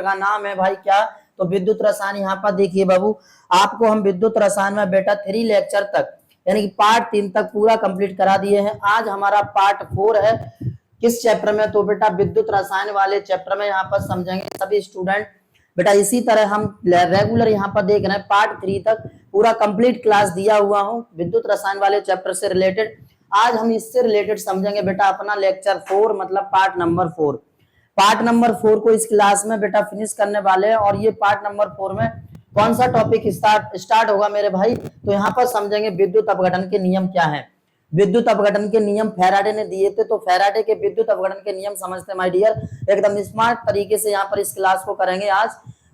Chapter का नाम है भाई क्या, तो विद्युत रसायन। यहाँ पर देखिए बाबू, आपको हम विद्युत रसायन में बेटा 3 लेक्चर तक यानी कि पार्ट 3 तक पूरा कंप्लीट करा दिए हैं। आज हमारा पार्ट 4 है। किस चैप्टर में, तो बेटा विद्युत रसायन वाले चैप्टर में यहाँ पर समझेंगे सभी स्टूडेंट। बेटा इसी तरह हम रेगुलर यहाँ पर देख रहे हैं पार्ट 3 तक पूरा कंप्लीट क्लास दिया हुआ हूँ विद्युत रसायन वाले चैप्टर से रिलेटेड। आज हम इससे रिलेटेड समझेंगे बेटा अपना लेक्चर 4 मतलब पार्ट नंबर 4। पार्ट नंबर 4 को इस क्लास में बेटा फिनिश करने वाले हैं। और ये पार्ट नंबर 4 में कौन सा टॉपिक स्टार्ट होगा मेरे भाई, तो यहाँ पर समझेंगे विद्युत अपघटन के नियम क्या है। विद्युत अपघटन के नियम फैराडे ने दिए थे, तो फैराडे के विद्युत अपघटन के नियम समझते माय डियर, एकदम स्मार्ट तरीके से यहाँ पर इस क्लास को करेंगे आज।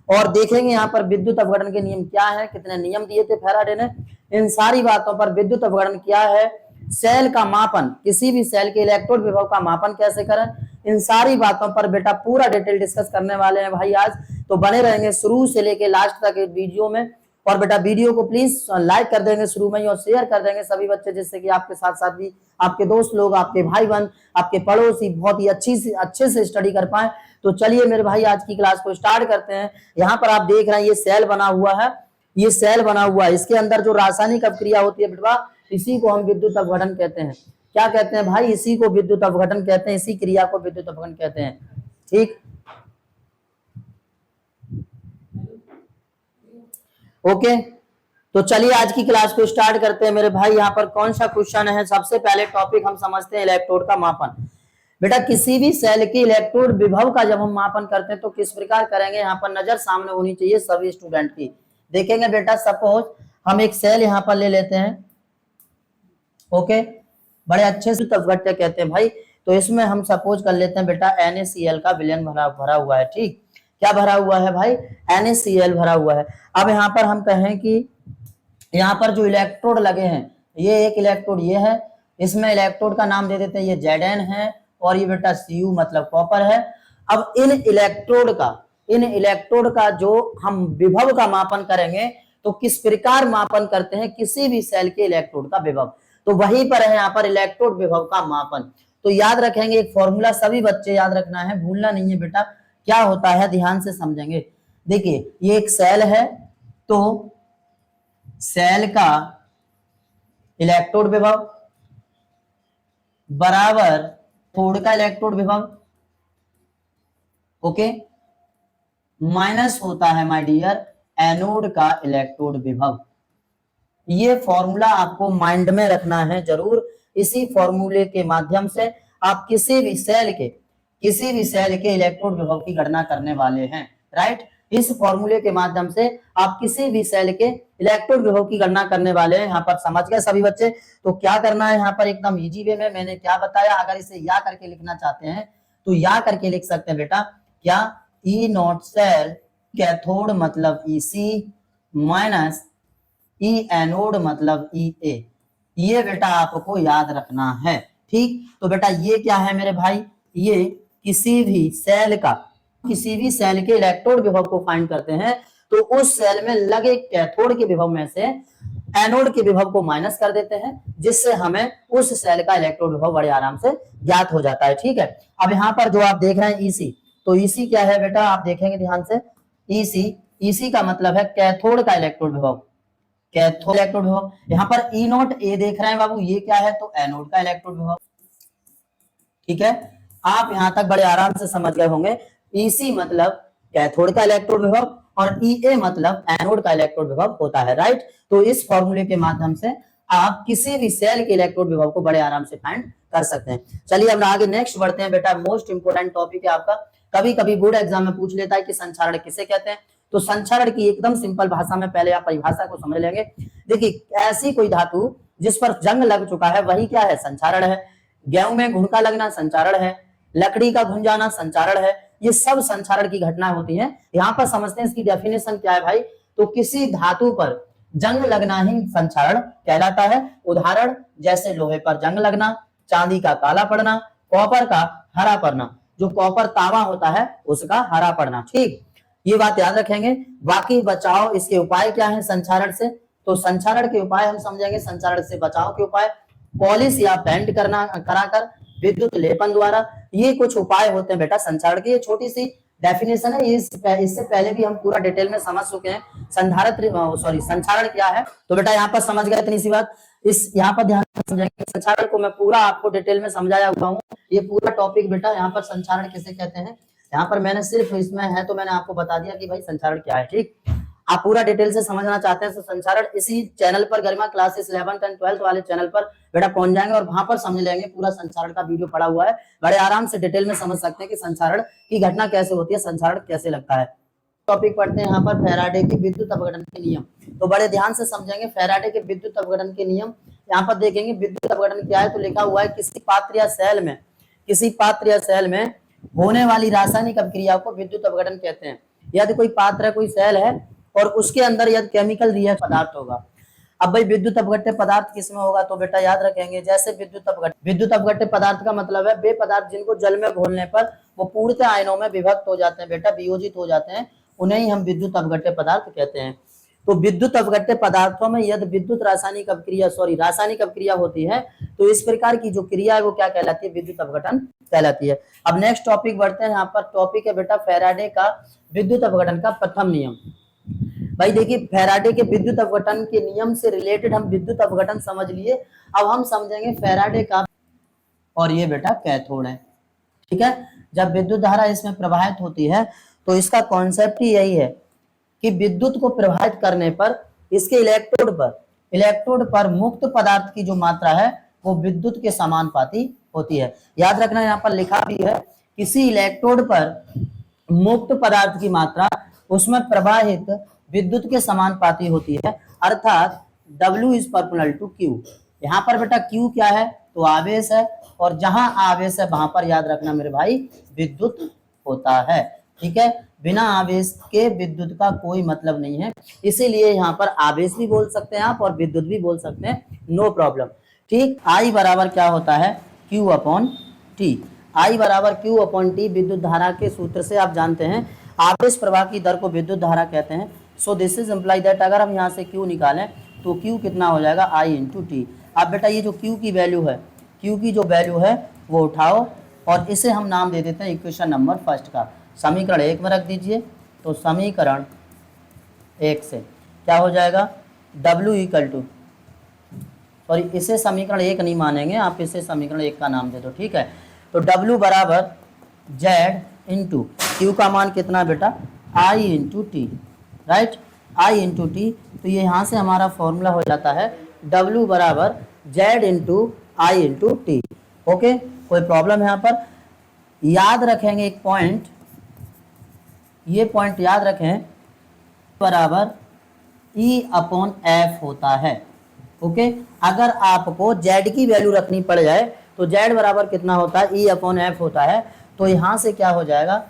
और देखेंगे यहाँ पर विद्युत अपघटन के नियम क्या है, कितने नियम दिए थे फैराडे ने, इन सारी बातों पर। विद्युत अपघटन क्या है, सेल का मापन, किसी भी सेल के इलेक्ट्रोड विभव का मापन कैसे करें, इन सारी बातों पर बेटा पूरा डिटेल डिस्कस करने वाले हैं भाई आज। तो बने रहेंगे शुरू से लेके लास्ट तक वीडियो में। और बेटा वीडियो को प्लीज लाइक कर देंगे शुरू में ही और शेयर कर देंगे सभी बच्चे, जिससे कि आपके साथ साथ भी आपके दोस्त लोग, आपके भाई बहन, आपके पड़ोसी बहुत ही अच्छे से स्टडी कर पाए। तो चलिए मेरे भाई आज की क्लास को स्टार्ट करते हैं। यहाँ पर आप देख रहे हैं ये सेल बना हुआ है, ये सेल बना हुआ है, इसके अंदर जो रासायनिक अपक्रिया होती है बेटा इसी को हम विद्युत अपघटन कहते हैं। क्या कहते हैं भाई, इसी को विद्युत अपघटन कहते हैं, इसी क्रिया को विद्युत अपघटन कहते हैं। ठीक, ओके। तो चलिए आज की क्लास को स्टार्ट करते हैं मेरे भाई। यहाँ पर कौन सा क्वेश्चन है, सबसे पहले टॉपिक हम समझते हैं इलेक्ट्रोड का मापन। बेटा किसी भी सेल के इलेक्ट्रोड विभव का जब हम मापन करते हैं तो किस प्रकार करेंगे, यहाँ पर नजर सामने होनी चाहिए सभी स्टूडेंट की। देखेंगे बेटा सपोज हम एक सेल यहाँ पर ले लेते हैं, ओके, बड़े अच्छे से अपघट्य कहते हैं भाई। तो इसमें हम सपोज कर लेते हैं बेटा NaCl का विलयन भरा हुआ है। ठीक, क्या भरा हुआ है भाई, NaCl भरा हुआ है। अब यहाँ पर हम कहें कि यहाँ पर जो इलेक्ट्रोड लगे हैं, ये एक इलेक्ट्रोड ये है, इसमें इलेक्ट्रोड का नाम दे देते हैं ये Zn है, और ये बेटा Cu मतलब कॉपर है। अब इन इलेक्ट्रोड का जो हम विभव का मापन करेंगे तो किस प्रकार मापन करते हैं किसी भी सेल के इलेक्ट्रोड का विभव, तो वहीं पर है यहाँ पर इलेक्ट्रोड विभव का मापन। तो याद रखेंगे एक फॉर्मूला, सभी बच्चे याद रखना है, भूलना नहीं है बेटा। क्या होता है ध्यान से समझेंगे। देखिए ये एक सेल है, तो सेल का इलेक्ट्रोड विभव बराबर थोड़ का इलेक्ट्रोड विभव, ओके, माइनस होता है माय डियर एनोड का इलेक्ट्रोड विभव। ये फॉर्मूला आपको माइंड में रखना है जरूर। इसी फॉर्मूले के माध्यम से आप किसी भी सेल के इलेक्ट्रोड विभव की गणना करने वाले हैं, राइट। इस फॉर्मूले के माध्यम से आप किसी भी सेल के इलेक्ट्रोड विभव की गणना करने वाले हैं। यहाँ पर समझ गए सभी बच्चे। तो क्या करना है यहाँ पर एकदम इजी वे में मैंने क्या बताया, अगर इसे या करके लिखना चाहते हैं तो या करके लिख सकते हैं बेटा। क्या, ई नॉट सेल कैथोड मतलब EC माइनस ई एनोड मतलब EA, ये बेटा आपको याद रखना है। ठीक, तो बेटा ये क्या है मेरे भाई, ये किसी भी सेल के इलेक्ट्रोड विभव को फाइंड करते हैं तो उस सेल में लगे कैथोड के विभव में से एनोड के विभव को माइनस कर देते हैं, जिससे हमें उस सेल का इलेक्ट्रोड विभव बड़े आराम से ज्ञात हो जाता है। ठीक है, अब यहाँ पर जो आप देख रहे हैं EC, तो EC क्या है बेटा, आप देखेंगे ध्यान से, EC का मतलब है कैथोड का इलेक्ट्रोड विभव, कैथोड इलेक्ट्रोड विभव। यहाँ पर E नॉट A देख रहे हैं बाबू, ये क्या है, तो एनोड का इलेक्ट्रोड विभव। ठीक है, आप यहां तक बड़े आराम से समझ गए होंगे। EC मतलब कैथोड का इलेक्ट्रोड विभव और EA मतलब एनोड का इलेक्ट्रोड विभव होता है, राइट। तो इस फॉर्मूले के माध्यम से आप किसी भी सेल के इलेक्ट्रोड विभव को बड़े आराम से फाइंड कर सकते हैं। चलिए अब आगे नेक्स्ट बढ़ते हैं बेटा। मोस्ट इंपोर्टेंट टॉपिक है आपका, कभी कभी बोर्ड एग्जाम में पूछ लेता है कि संचारण किसे कहते हैं। तो संचारण की एकदम सिंपल भाषा में पहले आप परिभाषा को समझ लेंगे। देखिए ऐसी कोई धातु जिस पर जंग लग चुका है वही क्या है, संचारण है। गेहूं में घुनका लगना संचारण है, लकड़ी का घुन जाना संचारण है, ये सब संचारण की घटनाएं होती हैं। यहाँ पर समझते हैं इसकी डेफिनेशन क्या है भाई, तो किसी धातु पर जंग लगना ही संचारण कहलाता है। उदाहरण जैसे लोहे पर जंग लगना, चांदी का काला पड़ना, कॉपर का हरा पड़ना, जो कॉपर तांबा होता है उसका हरा पड़ना। ठीक, ये बात याद रखेंगे। बाकी बचाव इसके उपाय क्या है संचारण से, तो संचारण के उपाय हम समझेंगे। संचारण से बचाव के उपाय, पॉलिश या पेंट कराकर, विद्युत लेपन द्वारा, ये कुछ उपाय होते हैं बेटा संचारण के। ये छोटी सी डेफिनेशन है, इससे पहले भी हम पूरा डिटेल में समझ चुके हैं संचारण क्या है। तो बेटा यहाँ पर समझ गए इतनी सी बात। इस यहाँ पर ध्यान से समझेंगे, संचारण को मैं पूरा आपको डिटेल में समझाया हुआ हूँ। ये पूरा टॉपिक बेटा यहाँ पर संचारण किसे कहते हैं, यहाँ पर मैंने सिर्फ इसमें है तो मैंने आपको बता दिया कि भाई संचारण क्या है। ठीक, आप पूरा डिटेल से समझना चाहते हैं तो संचारण इसी चैनल पर गरिमा क्लासेस 11th एंड 12th वाले चैनल पर बेटा पहुंच जाएंगे और वहां पर समझ लेंगे। पूरा संचारण का वीडियो पड़ा हुआ है, बड़े आराम से डिटेल में समझ सकते हैं कि संचारण की घटना कैसे होती है, संचारण कैसे लगता है। टॉपिक पढ़ते हैं यहाँ पर फैराडे के विद्युत अपघटन के नियम। तो बड़े ध्यान से समझेंगे फैराडे के विद्युत अपघटन के नियम। यहाँ पर देखेंगे विद्युत अपघटन क्या है, तो लिखा हुआ है किसी पात्र या सेल में होने वाली रासायनिक अभिक्रिया को विद्युत अपघटन कहते हैं। यदि कोई पात्र है, कोई सेल है और उसके अंदर यदि केमिकल रिएक्ट पदार्थ होगा। अब भाई विद्युत अपघट्य पदार्थ किसमें होगा, तो बेटा याद रखेंगे जैसे विद्युत अपघट्य पदार्थ का मतलब है वे पदार्थ जिनको जल में घोलने पर वो पूर्णतः आयनों में विभक्त हो जाते हैं, बेटा वियोजित हो जाते हैं, उन्हें ही हम विद्युत अपघट्य पदार्थ कहते हैं। तो विद्युत अपघट्य पदार्थों में यदि विद्युत रासायनिक अपक्रिया होती है तो इस प्रकार की जो क्रिया है वो क्या कहलाती है, विद्युत अपघटन कहलाती है। अब नेक्स्ट टॉपिक बढ़ते हैं, यहाँ पर टॉपिक है बेटा फैराडे का विद्युत अपघटन का प्रथम नियम। भाई देखिए फैराडे के विद्युत अपघटन के नियम से रिलेटेड हम विद्युत अपघटन समझ लिए, अब हम समझेंगे फैराडे का, और ये बेटा कैथोड है। ठीक है, जब विद्युत धारा इसमें प्रवाहित होती है तो इसका कॉन्सेप्ट ही यही है कि विद्युत को प्रवाहित करने पर इसके इलेक्ट्रोड पर मुक्त पदार्थ की जो मात्रा है वो विद्युत के समानुपाती होती है। याद रखना यहाँ पर लिखा भी है किसी इलेक्ट्रोड पर मुक्त पदार्थ की मात्रा उसमें प्रवाहित विद्युत के समानुपाती होती है, अर्थात W is proportional to Q। यहाँ पर बेटा Q क्या है, तो आवेश है, और जहां आवेश है वहां पर याद रखना मेरे भाई विद्युत होता है। ठीक है, बिना आवेश के विद्युत का कोई मतलब नहीं है, इसीलिए यहाँ पर आवेश भी बोल सकते हैं आप और विद्युत भी बोल सकते हैं, नो प्रॉब्लम। ठीक, I बराबर क्या होता है, Q अपॉन T। I बराबर Q अपॉन T विद्युत धारा के सूत्र से आप जानते हैं, आवेश प्रवाह की दर को विद्युत धारा कहते हैं। So this is imply that अगर हम यहाँ से Q निकालें तो Q कितना हो जाएगा, I इंटू टी। अब बेटा ये जो Q की वैल्यू है, Q की जो वैल्यू है वो उठाओ और इसे हम नाम दे देते हैं इक्वेशन नंबर फर्स्ट का, समीकरण 1 में रख दीजिए। तो समीकरण 1 से क्या हो जाएगा, W इक्वल टू, सॉरी इसे समीकरण 1 नहीं मानेंगे आप, इसे समीकरण 1 का नाम दे दो। ठीक है, तो W बराबर Z इंटू Q का मान कितना बेटा, I into T, right, I into T. तो ये यहाँ से हमारा फॉर्मूला हो जाता है W बराबर Z into I into T. Okay, कोई प्रॉब्लम है यहाँ पर? याद रखेंगे एक पॉइंट, ये पॉइंट याद रखें, बराबर E अपॉन एफ होता है। ओके, अगर आपको Z की वैल्यू रखनी पड़ जाए तो Z बराबर कितना होता है, E अपॉन एफ होता है। तो यहाँ से क्या हो जाएगा,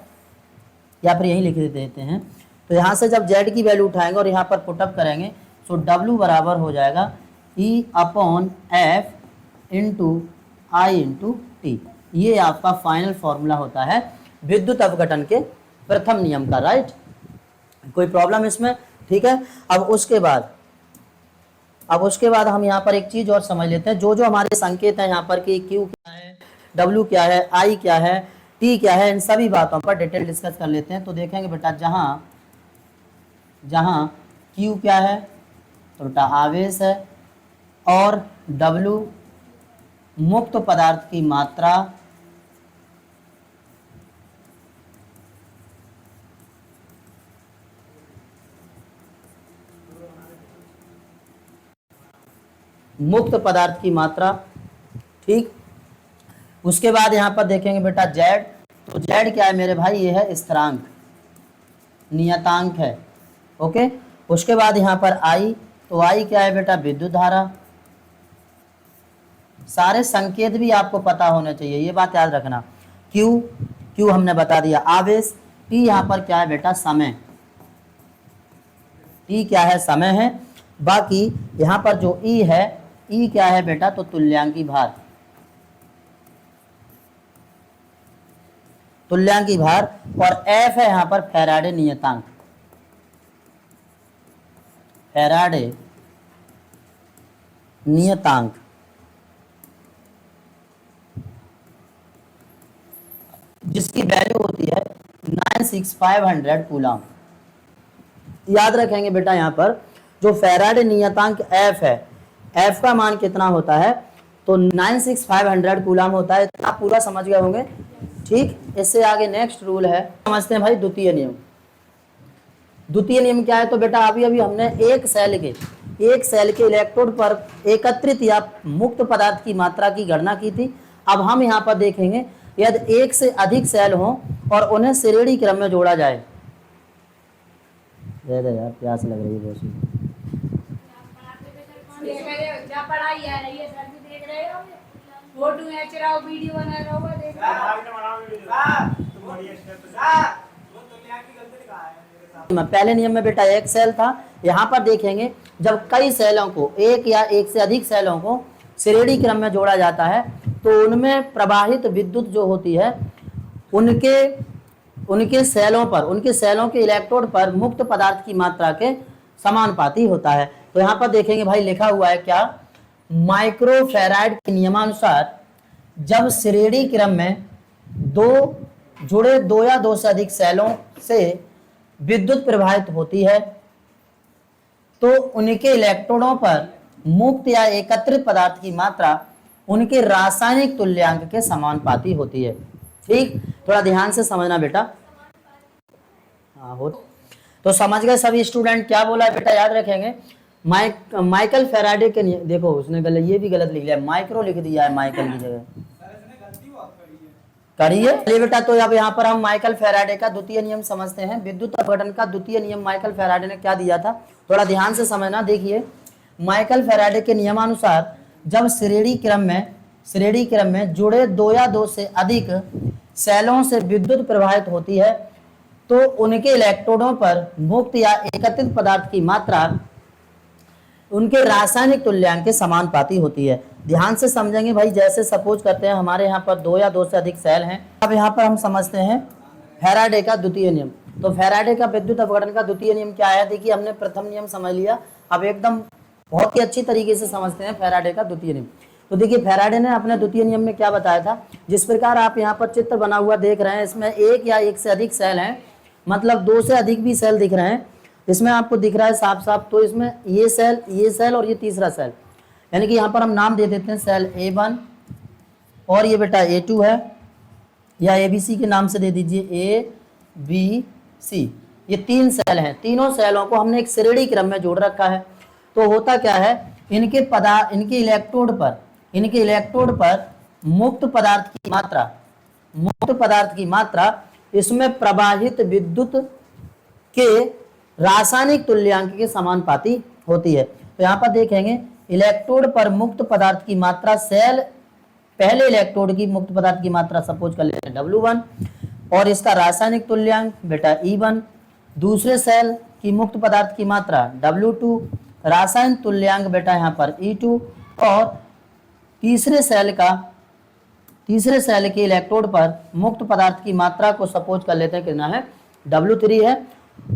या फिर यही लिख देते हैं, तो यहाँ से जब Z की वैल्यू उठाएंगे और यहाँ पर पुटअप करेंगे तो W बराबर हो जाएगा E upon F into I into T. ये आपका फाइनल फॉर्मूला होता है विद्युत अपघटन के प्रथम नियम का, राइट। कोई प्रॉब्लम इसमें? ठीक है, अब उसके बाद हम यहाँ पर एक चीज और समझ लेते हैं, जो जो हमारे संकेत हैं यहाँ पर कि Q क्या है, W क्या है, I क्या है, T क्या है, इन सभी बातों पर डिटेल डिस्कस कर लेते हैं। तो देखेंगे बेटा जहाँ Q क्या है तो बेटा आवेश है, और W मुक्त पदार्थ की मात्रा, मुक्त पदार्थ की मात्रा। ठीक, उसके बाद यहां पर देखेंगे बेटा Z, तो Z क्या है मेरे भाई, ये है स्थिरांक, नियतांक है। ओके, उसके बाद यहां पर I, तो I क्या है बेटा, विद्युत धारा। सारे संकेत भी आपको पता होने चाहिए, ये बात याद रखना। Q हमने बता दिया, आवेश। T यहां पर क्या है बेटा, समय, T क्या है, समय है। बाकी यहां पर जो E है, E क्या है बेटा, तो तुल्यांकी भार, और F है यहां पर फैराडे नियतांक, जिसकी वैल्यू होती है 96500 कूलम। याद रखेंगे बेटा यहाँ पर जो फैराडे नियतांक F है, F का मान कितना होता है, तो 96500 कूलम होता है। आप पूरा समझ गए होंगे। ठीक, इससे आगे नेक्स्ट रूल है, समझते हैं भाई द्वितीय नियम। द्वितीय नियम क्या है, तो बेटा अभी अभी हमने एक सेल के इलेक्ट्रोड पर एकत्रित या मुक्त पदार्थ की मात्रा की गणना की थी। अब हम यहाँ पर देखेंगे यदि एक से अधिक सेल हों और उन्हें श्रेणी क्रम में जोड़ा जाए। यार प्यास लग रही है बहुत सी। पहले नियम में बेटा एक सेल था, यहाँ पर देखेंगे जब कई सेलों को, एक या एक से अधिक सेलों को श्रेणी क्रम में जोड़ा जाता है तो उनमें प्रवाहित विद्युत जो होती है उनके सेलों के इलेक्ट्रोड पर मुक्त पदार्थ की मात्रा के समानुपाती होता है। तो यहाँ पर देखेंगे भाई लिखा हुआ है क्या, माइक्रोफैराड के नियमानुसार जब श्रेणी क्रम में दो या दो से अधिक सेलों से विद्युत प्रवाहित होती है तो उनके इलेक्ट्रोडों पर मुक्त या एकत्रित पदार्थ की मात्रा उनके रासायनिक तुल्यांक के समानुपाती होती है। ठीक, थोड़ा ध्यान से समझना बेटा। हाँ हो, तो समझ गए सभी स्टूडेंट क्या बोला है बेटा, याद रखेंगे। माइकल फैराडे के, देखो उसने गलत, ये भी गलत लिख लिया, माइक्रो लिख दिया है माइकल की जगह, करिए चलिए बेटा। तो अब यहाँ पर हम माइकल फैराडे का द्वितीय नियम समझते हैं। विद्युत अपघटन का द्वितीय नियम माइकल फैराडे ने क्या दिया था, थोड़ा ध्यान से समझना। देखिए माइकल फैराडे के नियमानुसार जब श्रेणी क्रम में जुड़े दो या दो से अधिक सेलों से विद्युत प्रवाहित होती है तो उनके इलेक्ट्रोडों पर मुक्त या एकत्रित पदार्थ की मात्रा उनके रासायनिक तुल्यांक के समानुपाती होती है। ध्यान से समझेंगे भाई, जैसे सपोज करते हैं हमारे यहाँ पर दो या दो से अधिक सेल हैं। अब यहाँ पर हम समझते हैं फैराडे का द्वितीय नियम। तो फैराडे का विद्युत अपघटन का द्वितीय नियम क्या है, देखिए हमने प्रथम नियम समझ लिया, अब एकदम बहुत ही अच्छी तरीके से समझते हैं फैराडे का द्वितीय नियम। तो देखिए फैराडे ने अपने द्वितीय नियम में क्या बताया था, जिस प्रकार आप यहाँ पर चित्र बना हुआ देख रहे हैं, इसमें एक या एक से अधिक सेल हैं, मतलब दो से अधिक भी सेल दिख रहे हैं, इसमें आपको दिख रहा है साफ साफ। तो इसमें ये सेल और ये तीसरा सेल, यानी कि यहाँ पर हम नाम दे देते हैं सेल A1 और ये बेटा A2 है, या ABC के नाम से दे दीजिए ABC। ये तीन सेल हैं, तीनों सेलों को हमने एक श्रेणी क्रम में जोड़ रखा है। तो होता क्या है, इनके इलेक्ट्रोड पर मुक्त पदार्थ की मात्रा इसमें प्रवाहित विद्युत के रासायनिक तुल्यांक के समानुपाती होती है। तो यहाँ पर देखेंगे इलेक्ट्रोड पर मुक्त पदार्थ की मात्रा, सेल पहले इलेक्ट्रोड की मुक्त पदार्थ की मात्रा सपोज कर लेते हैं W1 और इसका रासायनिक तुल्यांक बेटा E1, दूसरे सेल की मुक्त पदार्थ की मात्रा W2, रासायनिक तुल्यांक बेटा यहाँ पर E2 और तीसरे सेल के इलेक्ट्रोड पर मुक्त पदार्थ की मात्रा को सपोज कर लेते हैं कितना है, W3 है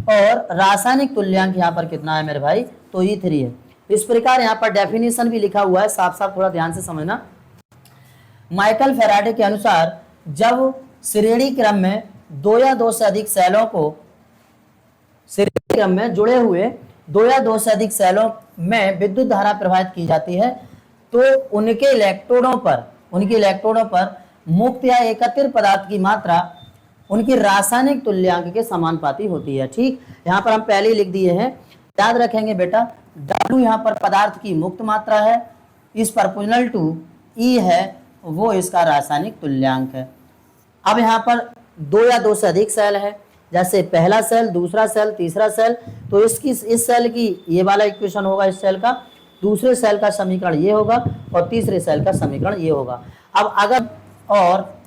और रासायनिक तुल्यांक यहाँ पर कितना है मेरे भाई, तो E3 है। इस प्रकार यहाँ पर डेफिनेशन भी लिखा हुआ है, साफ साफ थोड़ा ध्यान से समझना। माइकल फैराडे के अनुसार जब श्रेणी क्रम में दो या दो से अधिक सेलों को श्रेणी क्रम में जुड़े हुए दो या दो से अधिक सेलों में विद्युत धारा प्रवाहित की जाती है तो उनके इलेक्ट्रोडों पर मुक्त या एकत्रित पदार्थ की मात्रा उनकी रासायनिक तुल्यांक के समानुपाती होती है। ठीक, यहाँ पर हम पहले ही लिख दिए हैं, याद रखेंगे बेटा। W यहाँ पर पदार्थ की मुक्त मात्रा है, इस प्रोपोर्शनल टू E है वो इसका रासायनिक तुल्यांक है। अब यहाँ पर दो या दो से अधिक सेल है, जैसे पहला सेल, दूसरा सेल, तीसरा सेल, तो इस सेल की ये वाला इक्वेशन होगा, इस सेल का, दूसरे सेल का समीकरण ये होगा और तीसरे सेल का समीकरण ये होगा। अब अगर और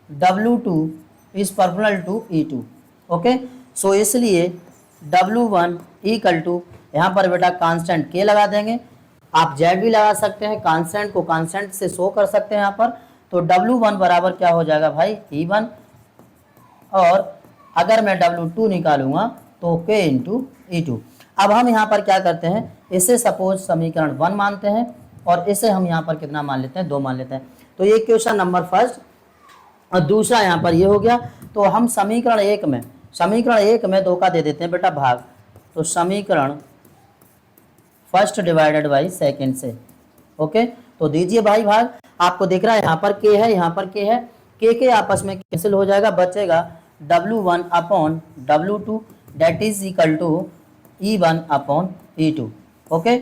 W2 is proportional to E2, okay, so इसलिए W1 इक्वल टू, यहाँ पर बेटा कांस्टेंट K लगा देंगे, आप Z भी लगा सकते हैं, कांस्टेंट को कांस्टेंट से शो कर सकते हैं यहाँ पर। तो W1 बराबर क्या हो जाएगा भाई, E1, और अगर मैं W2 निकालूंगा तो K इंटू E2। अब हम यहाँ पर क्या करते हैं, इसे सपोज समीकरण 1 मानते हैं और इसे हम यहाँ पर कितना मान लेते हैं, 2 मान लेते हैं। तो ये क्वेश्चन नंबर फर्स्ट और दूसरा यहाँ पर ये हो गया। तो हम समीकरण एक में 2 का दे देते हैं बेटा भाग, तो समीकरण फर्स्ट डिवाइडेड बाई सेकेंड से, ओके। तो दीजिए भाई भाग, आपको दिख रहा है यहाँ पर के है, यहाँ पर के है, के आपस में कैंसिल हो जाएगा, बचेगा W1 upon W2 that is equal to E1 upon E2, okay.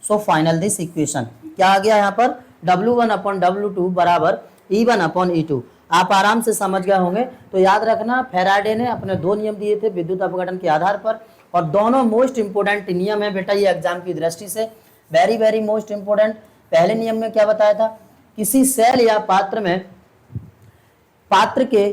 So final this equation क्या आ गया यहाँ पर, W1 अपॉन W2 बराबर E1 अपॉन E2। आप आराम से समझ गए होंगे। तो याद रखना, फैराडे ने अपने 2 नियम दिए थे विद्युत अपघटन के आधार पर, और दोनों मोस्ट इंपोर्टेंट नियम है बेटा ये एग्जाम की दृष्टि से, वेरी वेरी मोस्ट इंपोर्टेंट। पहले नियम में क्या बताया था, किसी सेल या पात्र के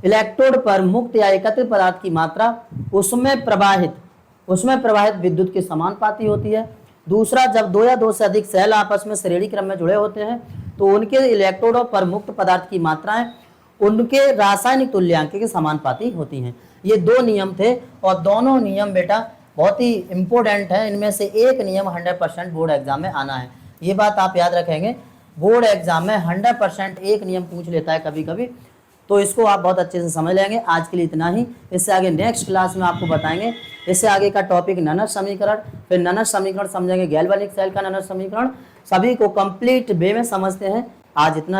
इलेक्ट्रोड पर मुक्त या एकत्रित पदार्थ की मात्रा उसमें प्रवाहित विद्युत के समानुपाती होती है। दूसरा, जब 2 या 2 से अधिक सेल आपस में श्रेणी क्रम में जुड़े होते हैं तो उनके इलेक्ट्रोडों पर मुक्त पदार्थ की मात्राएं उनके रासायनिक तुल्यांक के समानुपाती होती हैं। ये 2 नियम थे, और दोनों नियम बेटा बहुत ही इंपॉर्टेंट है। इनमें से एक नियम 100% बोर्ड एग्जाम में आना है, ये बात आप याद रखेंगे। बोर्ड एग्जाम में 100% एक नियम पूछ लेता है कभी कभी, तो इसको आप बहुत अच्छे से समझ लेंगे। आज के लिए इतना ही, इससे आगे नेक्स्ट क्लास में आपको बताएंगे। इससे आगे का टॉपिक ननद समीकरण, फिर ननद समीकरण समझेंगे, गैल्वेनिक सेल का ननद समीकरण, सभी को कंप्लीट वे में समझते हैं। आज इतना ही।